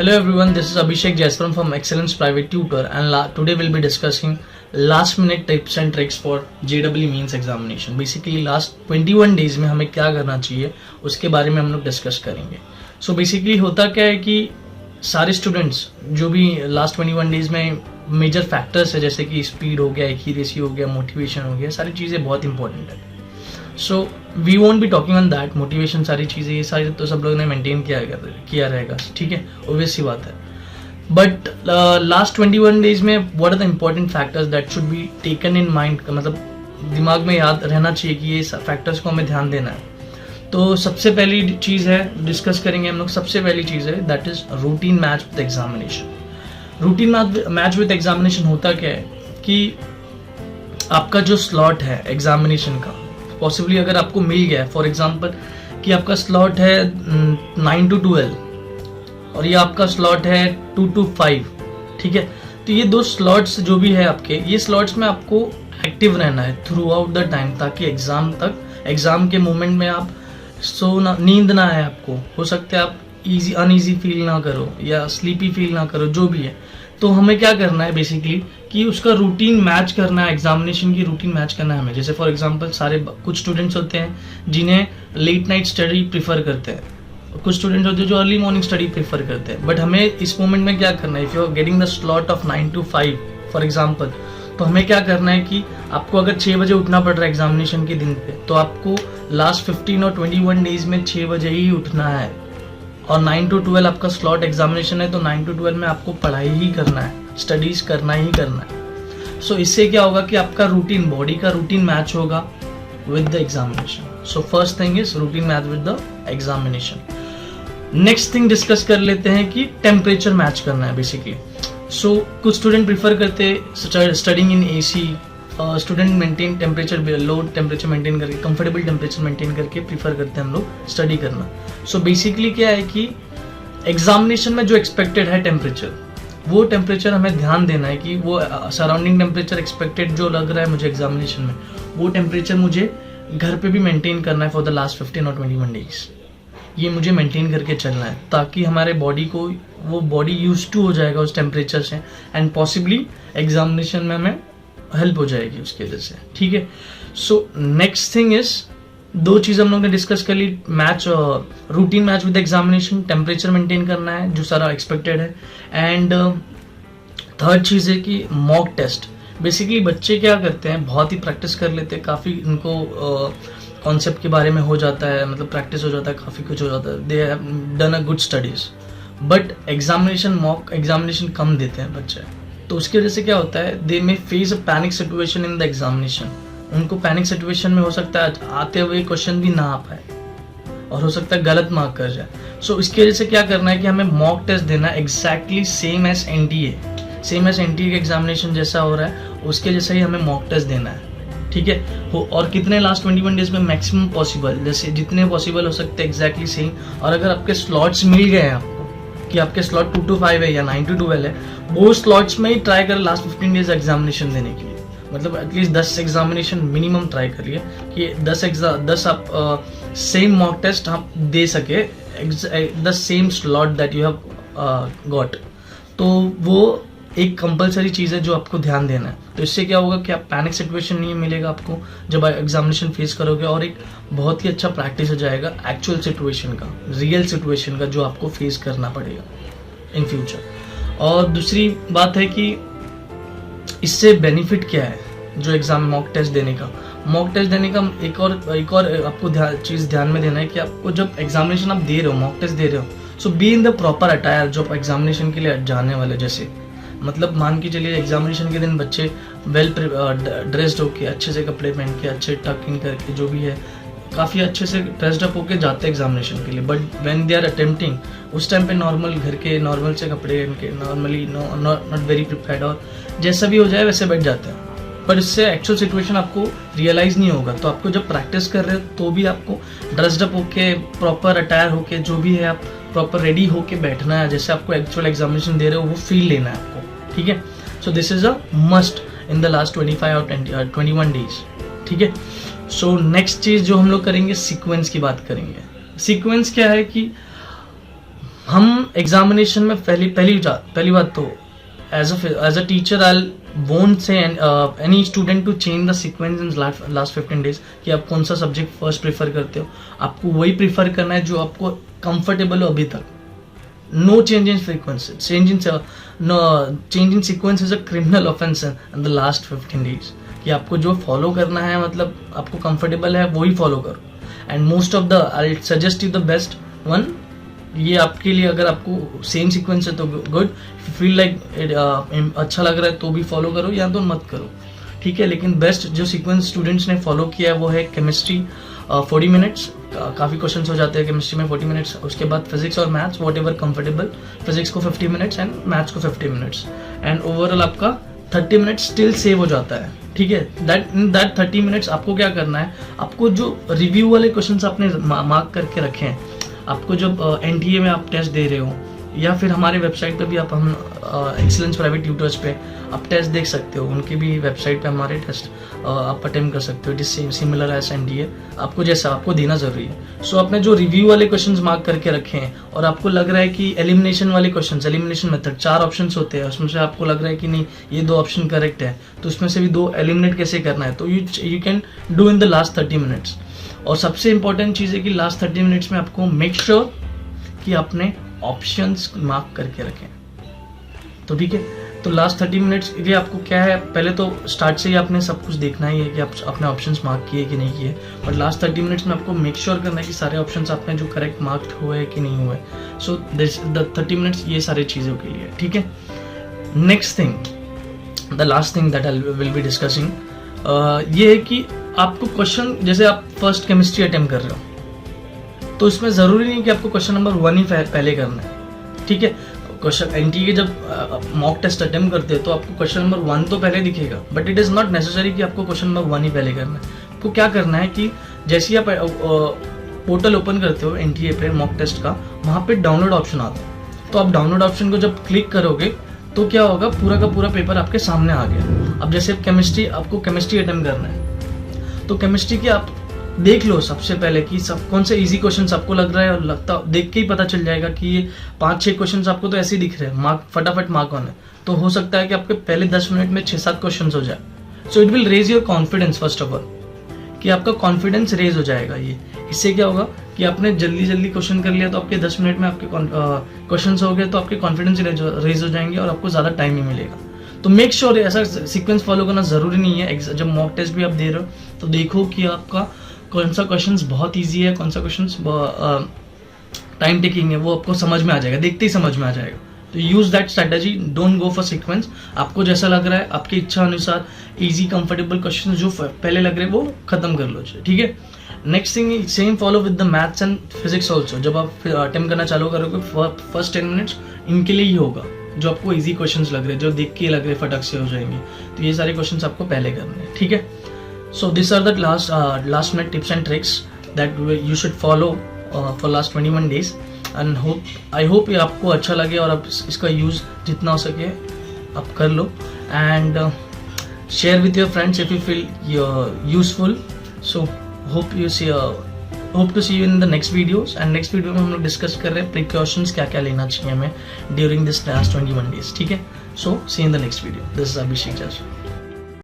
Hello everyone, this is Abhishek Jaiswar from Excellence Private Tutor and today we'll be discussing last minute tips and tricks for JEE-Mains examination. Basically last 21 days में हमें क्या करना चाहिए उसके बारे में हम लोग डिस्कस करेंगे. So basically होता क्या है कि सारे स्टूडेंट्स जो भी लास्ट 21 डेज में मेजर फैक्टर्स है जैसे कि स्पीड हो गया, एक्यूरेसी हो गया, मोटिवेशन हो गया, सारी चीज़ें बहुत इंपॉर्टेंट है. So we won't be talking on that. Motivation सारी चीज़ें ये सारी तो सब लोगों ने मेंटेन किया रहेगा, ठीक है, ऑब्वियस सी बात है. बट लास्ट 21 डेज में what are the important factors that should be taken in mind, मतलब दिमाग में याद रहना चाहिए कि ये फैक्टर्स को हमें ध्यान देना है. तो सबसे पहली चीज़ है डिस्कस करेंगे हम लोग. सबसे पहली चीज़ है that is routine match with examination. Routine match with examination होता क्या है कि आपका जो स्लॉट है एग्जामिनेशन का, पॉसिबली अगर आपको मिल गया है, फॉर एग्जांपल कि आपका स्लॉट है 9 to 12 और ये आपका स्लॉट है 2 to 5, ठीक है. तो ये दो स्लॉट्स जो भी है आपके, ये स्लॉट्स में आपको एक्टिव रहना है थ्रू आउट द टाइम, ताकि एग्जाम के मोमेंट में आप नींद ना आए आपको. हो सकता है आप अनईजी फील ना करो या स्लीपी फील ना करो, जो भी है. तो हमें क्या करना है बेसिकली कि उसका रूटीन मैच करना है, एग्जामिनेशन की रूटीन मैच करना है हमें. जैसे फॉर एग्जांपल कुछ स्टूडेंट्स होते हैं जिन्हें लेट नाइट स्टडी प्रीफर करते हैं, कुछ स्टूडेंट्स होते हैं जो अर्ली मॉर्निंग स्टडी प्रीफर करते हैं. बट हमें इस मोमेंट में क्या करना है, if you are getting the slot of 9 to 5 for example, तो हमें क्या करना है कि आपको अगर 6 बजे उठना पड़ रहा है एग्जामिनेशन के दिन पे, तो आपको लास्ट 15 और 21 डेज में 6 बजे ही उठना है. और 9 to 12 आपका स्लॉट एग्जामिनेशन है, तो 9 to 12 में आपको पढ़ाई ही करना है, स्टडीज करना ही करना है. सो इससे क्या होगा कि आपका रूटीन, बॉडी का रूटीन मैच होगा with the examination. So first thing is routine match with the examination. Next thing discuss कर लेते हैं कि टेम्परेचर मैच करना है बेसिकली. सो कुछ स्टूडेंट प्रीफर करते हैं studying in AC. Student maintain temperature, low temperature maintain करके, कंफर्टेबल टेम्परेचर मेंटेन करके प्रीफर करते हैं हम लोग स्टडी करना. सो बेसिकली क्या है कि एग्जामिनेशन में जो एक्सपेक्टेड है टेम्परेचर, वो टेम्परेचर हमें ध्यान देना है कि वो सराउंडिंग टेम्परेचर एक्सपेक्टेड जो लग रहा है मुझे एग्जामिनेशन में, वो टेम्परेचर मुझे घर पे भी मेंटेन करना है फॉर द लास्ट 15 और 21 डेज. ये मुझे मेंटेन करके चलना है ताकि हमारे बॉडी को, वो बॉडी यूज टू हो जाएगा उस टेम्परेचर से एंड पॉसिबली एग्जामिनेशन में हमें हेल्प हो जाएगी उसकी वजह से, ठीक है. सो नेक्स्ट थिंग इज, दो चीज़ हम लोग ने डिस्कस कर ली, match routine match with examination, temperature maintain करना है जो सारा एक्सपेक्टेड है. एंड थर्ड चीज़ है कि मॉक टेस्ट. बेसिकली बच्चे क्या करते हैं, बहुत ही प्रैक्टिस कर लेते हैं, काफ़ी इनको कॉन्सेप्ट के बारे में हो जाता है, मतलब प्रैक्टिस हो जाता है, काफ़ी कुछ हो जाता है, they have done a good studies. But examination, mock examination कम देते हैं बच्चे. तो उसकी वजह से क्या होता है, they may face a panic situation in the examination. उनको पैनिक सिचुएशन में हो सकता है आते हुए क्वेश्चन भी ना आ पाए और हो सकता है गलत मार्क कर जाए. सो इसकी वजह से क्या करना है कि हमें मॉक टेस्ट देना है exactly same as NTA. Same as NTA के एग्जामिनेशन जैसा हो रहा है उसके जैसा ही हमें मॉक टेस्ट देना है, ठीक है. और कितने लास्ट 21 डेज में मैक्सिमम पॉसिबल, जैसे जितने पॉसिबल हो सकते हैं एग्जैक्टली सेम. और अगर आपके स्लॉट्स मिल गए हैं आपको कि आपके स्लॉट 2 to 5 है या 9 to 12 है, वो स्लॉट्स में ही ट्राई करें लास्ट 15 डेज एग्जामिनेशन देने के लिए. मतलब एटलीस्ट 10 एग्जामिनेशन मिनिमम ट्राई करिए कि 10 आप सेम मॉक टेस्ट आप दे सके, the same slot that you have got. तो वो एक कंपलसरी चीज़ है जो आपको ध्यान देना है. तो इससे क्या होगा कि आप पैनिक सिचुएशन नहीं मिलेगा आपको जब आप एग्जामिनेशन फेस करोगे, और एक बहुत ही अच्छा प्रैक्टिस हो जाएगा एक्चुअल सिचुएशन का, रियल सिचुएशन का, जो आपको फेस करना पड़ेगा इन फ्यूचर. और दूसरी बात है कि इससे बेनिफिट क्या है जो एग्जाम मॉक टेस्ट देने का. मॉक टेस्ट देने का एक और आपको चीज़ ध्यान में देना है कि आपको जब एग्जामिनेशन आप दे रहे हो, मॉक टेस्ट दे रहे हो, so be in the proper attire जो आप एग्जामिनेशन के लिए जाने वाले. जैसे मतलब मान के चलिए एग्जामिनेशन के दिन बच्चे वेल ड्रेस्ड होके, अच्छे से कपड़े पहन के, अच्छे टक इन करके, जो भी है काफ़ी अच्छे से ड्रेस्ड अप होके जाते हैं एग्जामिनेशन के लिए. But when they are attempting, उस टाइम पे नॉर्मल घर के नॉर्मल से कपड़े पहन के, नॉर्मली नॉट वेरी प्रिपेयर्ड, और जैसा भी हो जाए वैसे बैठ जाते हैं. पर इससे एक्चुअल सिचुएशन आपको रियलाइज़ नहीं होगा. तो आपको जब प्रैक्टिस कर रहे हो तो भी आपको ड्रेस्ड अप होके, प्रॉपर अटायर होके, जो भी है आप प्रॉपर रेडी होके बैठना है, जैसे आपको एक्चुअल एग्जामिनेशन दे रहे हो वो फील लेना है आपको, ठीक है. So this is a must in the last 25 और 21 डेज, ठीक है. सो नेक्स्ट चीज़ जो हम लोग करेंगे, सीक्वेंस की बात करेंगे. सीक्वेंस क्या है कि हम एग्जामिनेशन में पहली बात तो as a teacher I'll won't say any student to change the sequence in last 15 days कि आप कौन सा सब्जेक्ट फर्स्ट प्रेफर करते हो, आपको वही प्रेफर करना है जो आपको कंफर्टेबल हो अभी तक. No change in frequency, change in sequence is a criminal offence in the last 15 days. कि आपको जो फॉलो करना है, मतलब आपको कंफर्टेबल है वही फॉलो करो. And most of the I suggest you the best one, ये आपके लिए अगर आपको सेम सीक्वेंस है तो गुड, फील लाइक अच्छा लग रहा है तो भी फॉलो करो या तो मत करो, ठीक है. लेकिन बेस्ट जो सीक्वेंस स्टूडेंट्स ने फॉलो किया है वो है केमिस्ट्री 40 मिनट्स, काफ़ी क्वेश्चंस हो जाते हैं केमिस्ट्री में 40 मिनट्स. उसके बाद फिजिक्स और maths what ever comfortable, physics को 50 मिनट्स एंड मैथ्स को 50 मिनट्स. एंड ओवरऑल आपका 30 मिनट्स स्टिल सेव हो जाता है, ठीक है. दैट 30 मिनट्स आपको क्या करना है, आपको जो रिव्यू वाले क्वेश्चंस आपने मार्क करके रखे हैं, आपको जब एनटीए में आप टेस्ट दे रहे हो या फिर हमारे वेबसाइट पे भी आप हम एक्सीलेंस प्राइवेट ट्यूटर्स पे आप टेस्ट देख सकते हो. उनकी भी वेबसाइट पे हमारे टेस्ट आप अटेम्प्ट कर सकते हो. It is similar as NTA, आपको जैसा आपको देना जरूरी है. सो आपने जो रिव्यू वाले क्वेश्चंस मार्क करके रखे हैं और आपको लग रहा है कि एलिमिनेशन वाले क्वेश्चंस, एलिमिनेशन मेथड 4 ऑप्शंस होते हैं, उसमें से आपको लग रहा है कि नहीं ये 2 ऑप्शन करेक्ट है, तो उसमें से भी 2 एलिमिनेट कैसे करना है, तो you can do in the last 30 minutes. और सबसे इंपॉर्टेंट चीज़ है कि लास्ट 30 मिनट्स में आपको मेक श्योर कि आपने ऑप्शंस मार्क करके रखें. तो ठीक है, तो लास्ट 30 मिनट्स के लिए आपको क्या है, पहले तो स्टार्ट से ही आपने सब कुछ देखना ही है कि आप अपने ऑप्शंस मार्क किए कि नहीं किए. बट लास्ट 30 मिनट्स में आपको मेक श्योर करना है कि सारे ऑप्शंस आपने जो करेक्ट मार्क्ड हुए हैं कि नहीं हुए. सो द 30 मिनट्स ये सारी चीज़ों के लिए, ठीक है. Next thing, the last thing that I will be discussing, ये है कि आपको क्वेश्चन, जैसे आप फर्स्ट केमिस्ट्री अटेम्प्ट कर रहे हो तो इसमें ज़रूरी नहीं कि आपको क्वेश्चन नंबर 1 ही पहले करना है, ठीक है. क्वेश्चन एनटीए के जब मॉक टेस्ट अटेम्प्ट करते हैं तो आपको क्वेश्चन नंबर 1 तो पहले दिखेगा, but it is not necessary कि आपको क्वेश्चन नंबर 1 ही पहले करना है. आपको क्या करना है कि जैसे ही आप पोर्टल ओपन करते हो एनटीए पे मॉक टेस्ट का, वहाँ पे डाउनलोड ऑप्शन आता है. तो आप डाउनलोड ऑप्शन को जब क्लिक करोगे तो क्या होगा, पूरा का पूरा पेपर आपके सामने आ गया. अब जैसे आपको केमिस्ट्री अटेम्प्ट करना है तो केमिस्ट्री के आप देख लो सबसे पहले कि सब कौन से इजी क्वेश्चंस आपको लग रहा है, और लगता देख के ही पता चल जाएगा कि ये 5-6 क्वेश्चंस आपको तो ऐसे ही दिख रहे हैं, मार्क फटाफट मार्क ऑन है. तो हो सकता है कि आपके पहले 10 मिनट में 6-7 क्वेश्चंस हो जाए. So it will raise your confidence first of all, कि आपका कॉन्फिडेंस रेज हो जाएगा. ये इससे क्या होगा कि आपने जल्दी क्वेश्चन कर लिया तो आपके 10 मिनट में आपके क्वेश्चन हो गए तो आपके कॉन्फिडेंस रेज हो जाएंगे और आपको ज़्यादा टाइम ही मिलेगा. तो मेक श्योर ऐसा सीक्वेंस फॉलो करना ज़रूरी नहीं है. जब मॉक टेस्ट भी आप दे रहे हो तो देखो कि आपका कौन सा क्वेश्चंस बहुत इजी है, कौन सा क्वेश्चंस टाइम टेकिंग है, वो आपको समझ में आ जाएगा, देखते ही समझ में आ जाएगा. तो use that strategy, don't go for sequence. आपको जैसा लग रहा है आपकी इच्छा अनुसार इजी कंफर्टेबल क्वेश्चन जो पहले लग रहे हैं वो खत्म कर लो, ठीक है. Next thing, same follow with the maths and physics also. जब आप अटेम्प्ट करना चालू करोगे फर्स्ट 10 मिनट्स इनके लिए ही होगा, जो आपको इजी क्वेश्चंस लग रहे हैं, जो देख के लग रहे हैं फटक से हो जाएंगे, तो ये सारे क्वेश्चंस आपको पहले करने हैं, ठीक है. So this are the last minute tips and tricks that you should follow for last 21 days. And I hope ये आपको अच्छा लगे और आप इसका यूज़ जितना हो सके आप कर लो. And share with your friends if you feel useful. So hope to see you in the next videos. And next video में हम लोग डिस्कस कर रहे हैं प्रिकॉशंस क्या क्या लेना चाहिए हमें ड्यूरिंग दिस लास्ट 21 डेज, ठीक है. So see in the next video. This is Abhishek Jaiswal.